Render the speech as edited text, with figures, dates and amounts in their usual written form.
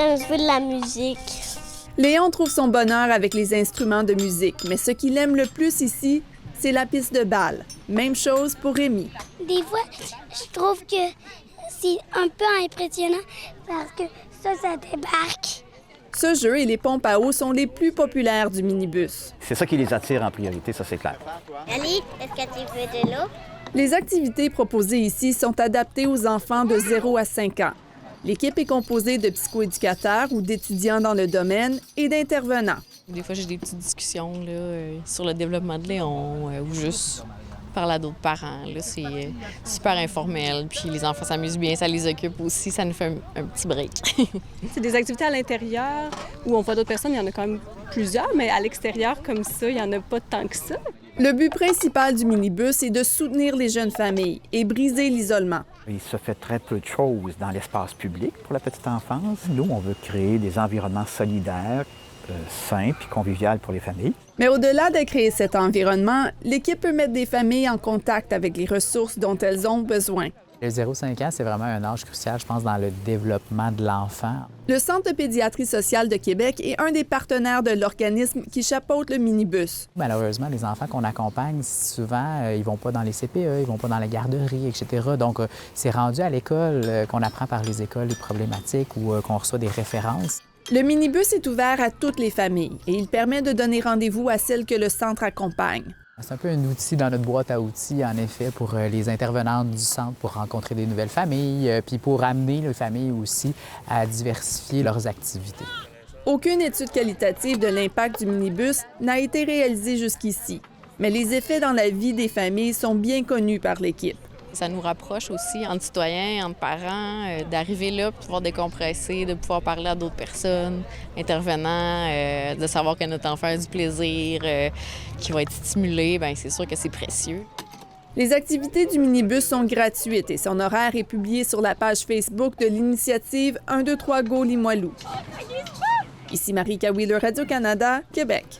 j'aime jouer de la musique. Léon trouve son bonheur avec les instruments de musique, mais ce qu'il aime le plus ici, c'est la piste de balle. Même chose pour Rémi. Des fois, je trouve que c'est un peu impressionnant parce que ça débarque. Ce jeu et les pompes à eau sont les plus populaires du minibus. C'est ça qui les attire en priorité, ça c'est clair. Ali, est-ce que tu veux de l'eau? Les activités proposées ici sont adaptées aux enfants de 0 à 5 ans. L'équipe est composée de psychoéducateurs ou d'étudiants dans le domaine et d'intervenants. Des fois, j'ai des petites discussions là, sur le développement de Léon ou juste parler à d'autres parents. Là, c'est super informel. Puis les enfants s'amusent bien, ça les occupe aussi. Ça nous fait un petit break. C'est des activités à l'intérieur où on voit d'autres personnes. Il y en a quand même plusieurs, mais à l'extérieur, comme ça, il n'y en a pas tant que ça. Le but principal du minibus est de soutenir les jeunes familles et briser l'isolement. Il se fait très peu de choses dans l'espace public pour la petite enfance. Nous, on veut créer des environnements solidaires, sains et conviviaux pour les familles. Mais au-delà de créer cet environnement, l'équipe peut mettre des familles en contact avec les ressources dont elles ont besoin. Le 0-5 ans, c'est vraiment un âge crucial, je pense, dans le développement de l'enfant. Le Centre de pédiatrie sociale de Québec est un des partenaires de l'organisme qui chapeaute le minibus. Malheureusement, les enfants qu'on accompagne, souvent, ils vont pas dans les CPE, ils vont pas dans la garderie, etc. Donc, c'est rendu à l'école qu'on apprend par les écoles les problématiques ou qu'on reçoit des références. Le minibus est ouvert à toutes les familles et il permet de donner rendez-vous à celles que le centre accompagne. C'est un peu un outil dans notre boîte à outils, en effet, pour les intervenantes du centre pour rencontrer des nouvelles familles, puis pour amener les familles aussi à diversifier leurs activités. Aucune étude qualitative de l'impact du minibus n'a été réalisée jusqu'ici, mais les effets dans la vie des familles sont bien connus par l'équipe. Ça nous rapproche aussi entre citoyens, entre parents, d'arriver là, de pouvoir décompresser, de pouvoir parler à d'autres personnes, intervenants, de savoir que notre enfant a du plaisir, qu'il va être stimulé, bien c'est sûr que c'est précieux. Les activités du minibus sont gratuites et son horaire est publié sur la page Facebook de l'initiative 1, 2, 3 Go Limoilou. Ici Marie Kawiller, Radio-Canada, Québec.